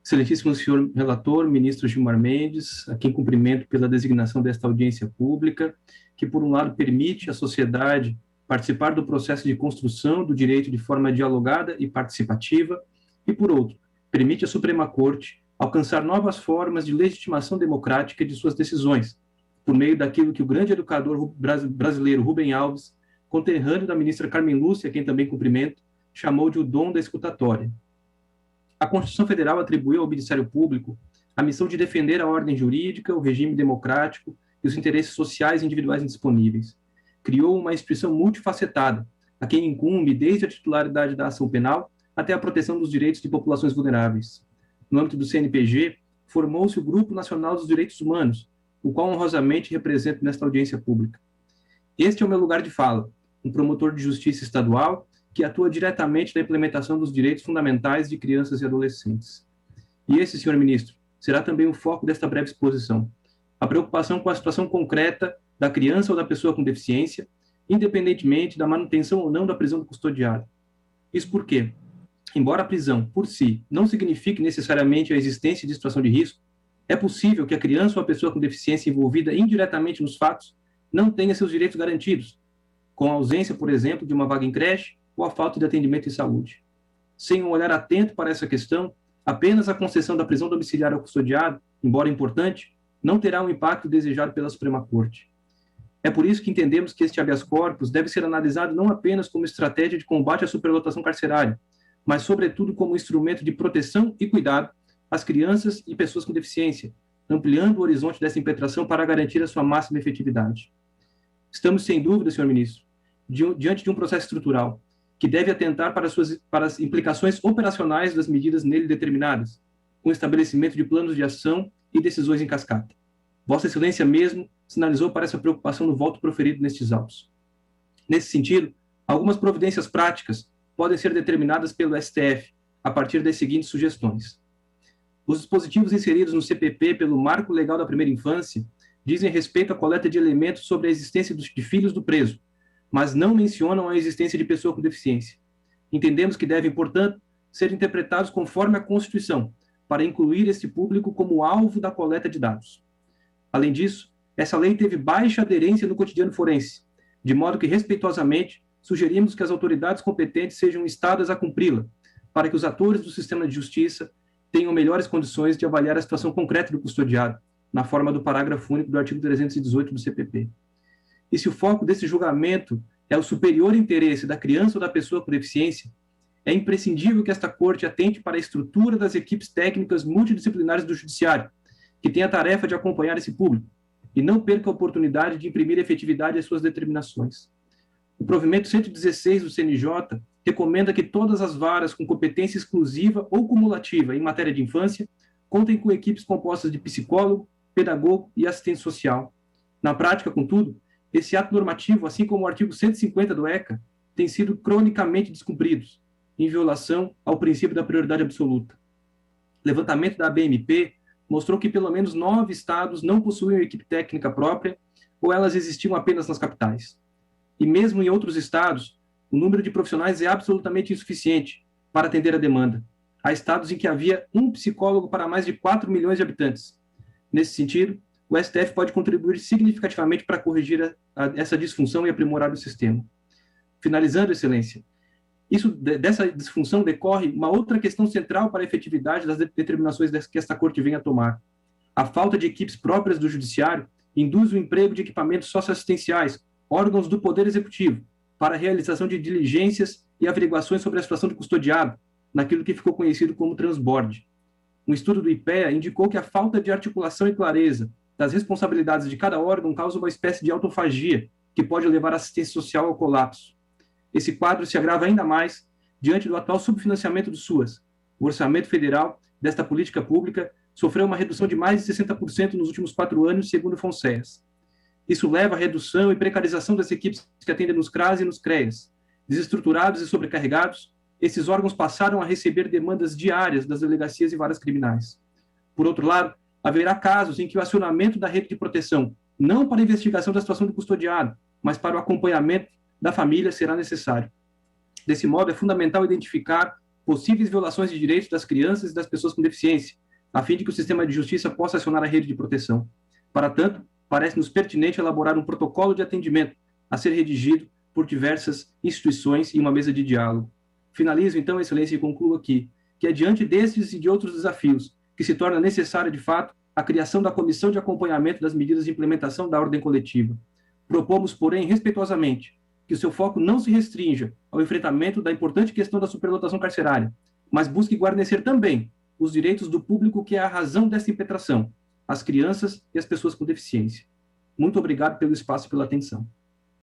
Excelentíssimo senhor relator, ministro Gilmar Mendes, a quem cumprimento pela designação desta audiência pública, que, por um lado, permite à sociedade participar do processo de construção do direito de forma dialogada e participativa, e, por outro, permite à Suprema Corte alcançar novas formas de legitimação democrática de suas decisões, por meio daquilo que o grande educador brasileiro Rubem Alves, conterrâneo da ministra Carmen Lúcia, a quem também cumprimento, chamou de o dom da escutatória. A Constituição Federal atribuiu ao Ministério Público a missão de defender a ordem jurídica, o regime democrático e os interesses sociais individuais indisponíveis. Criou uma instituição multifacetada, a quem incumbe desde a titularidade da ação penal até a proteção dos direitos de populações vulneráveis. No âmbito do CNPG, formou-se o Grupo Nacional dos Direitos Humanos, o qual honrosamente represento nesta audiência pública. Este é o meu lugar de fala, um promotor de justiça estadual que atua diretamente na implementação dos direitos fundamentais de crianças e adolescentes. E esse, senhor ministro, será também o foco desta breve exposição. A preocupação com a situação concreta da criança ou da pessoa com deficiência, independentemente da manutenção ou não da prisão do custodiado. Isso porque, embora a prisão, por si, não signifique necessariamente a existência de situação de risco, é possível que a criança ou a pessoa com deficiência envolvida indiretamente nos fatos não tenha seus direitos garantidos, com a ausência, por exemplo, de uma vaga em creche ou a falta de atendimento em saúde. Sem um olhar atento para essa questão, apenas a concessão da prisão domiciliar ao custodiado, embora importante, não terá um impacto desejado pela Suprema Corte. É por isso que entendemos que este habeas corpus deve ser analisado não apenas como estratégia de combate à superlotação carcerária, mas, sobretudo, como instrumento de proteção e cuidado às crianças e pessoas com deficiência, ampliando o horizonte dessa impetração para garantir a sua máxima efetividade. Estamos, sem dúvida, senhor ministro, diante de um processo estrutural que deve atentar para as implicações operacionais das medidas nele determinadas, com o estabelecimento de planos de ação e decisões em cascata. Vossa Excelência mesmo sinalizou para essa preocupação no voto proferido nestes autos. Nesse sentido, algumas providências práticas podem ser determinadas pelo STF, a partir das seguintes sugestões. Os dispositivos inseridos no CPP pelo Marco Legal da Primeira Infância dizem respeito à coleta de elementos sobre a existência de filhos do preso, mas não mencionam a existência de pessoa com deficiência. Entendemos que devem, portanto, ser interpretados conforme a Constituição, para incluir este público como alvo da coleta de dados. Além disso, essa lei teve baixa aderência no cotidiano forense, de modo que, respeitosamente, sugerimos que as autoridades competentes sejam instadas a cumpri-la, para que os atores do sistema de justiça tenham melhores condições de avaliar a situação concreta do custodiado, na forma do parágrafo único do artigo 318 do CPP. E se o foco desse julgamento é o superior interesse da criança ou da pessoa com deficiência, é imprescindível que esta Corte atente para a estrutura das equipes técnicas multidisciplinares do Judiciário, que tem a tarefa de acompanhar esse público, e não perca a oportunidade de imprimir efetividade às suas determinações. O provimento 116 do CNJ recomenda que todas as varas com competência exclusiva ou cumulativa em matéria de infância contem com equipes compostas de psicólogo, pedagogo e assistente social. Na prática, contudo, esse ato normativo, assim como o artigo 150 do ECA, tem sido cronicamente descumpridos, em violação ao princípio da prioridade absoluta. O levantamento da ABMP mostrou que pelo menos 9 estados não possuíam equipe técnica própria, ou elas existiam apenas nas capitais. E mesmo em outros estados, o número de profissionais é absolutamente insuficiente para atender a demanda. Há estados em que havia um psicólogo para mais de 4 milhões de habitantes. Nesse sentido, o STF pode contribuir significativamente para corrigir essa disfunção e aprimorar o sistema. Finalizando, Excelência, dessa disfunção decorre uma outra questão central para a efetividade das determinações que esta Corte vem a tomar. A falta de equipes próprias do Judiciário induz o emprego de equipamentos socioassistenciais, órgãos do Poder Executivo, para a realização de diligências e averiguações sobre a situação do custodiado, naquilo que ficou conhecido como transborde. Um estudo do IPEA indicou que a falta de articulação e clareza das responsabilidades de cada órgão causa uma espécie de autofagia, que pode levar a assistência social ao colapso. Esse quadro se agrava ainda mais diante do atual subfinanciamento do SUAS. O orçamento federal desta política pública sofreu uma redução de mais de 60% nos últimos 4 anos, segundo o FONSEAS. Isso leva à redução e precarização das equipes que atendem nos CRAS e nos CREAS. Desestruturados e sobrecarregados, esses órgãos passaram a receber demandas diárias das delegacias e varas criminais. Por outro lado, haverá casos em que o acionamento da rede de proteção, não para a investigação da situação do custodiado, mas para o acompanhamento da família, será necessário. Desse modo, é fundamental identificar possíveis violações de direitos das crianças e das pessoas com deficiência, a fim de que o sistema de justiça possa acionar a rede de proteção. Para tanto, parece-nos pertinente elaborar um protocolo de atendimento a ser redigido por diversas instituições em uma mesa de diálogo. Finalizo, então, Excelência, e concluo aqui que é diante destes e de outros desafios que se torna necessária, de fato, a criação da Comissão de Acompanhamento das Medidas de Implementação da Ordem Coletiva. Propomos, porém, respeitosamente, que o seu foco não se restrinja ao enfrentamento da importante questão da superlotação carcerária, mas busque guarnecer também os direitos do público que é a razão desta impetração, as crianças e as pessoas com deficiência. Muito obrigado pelo espaço e pela atenção.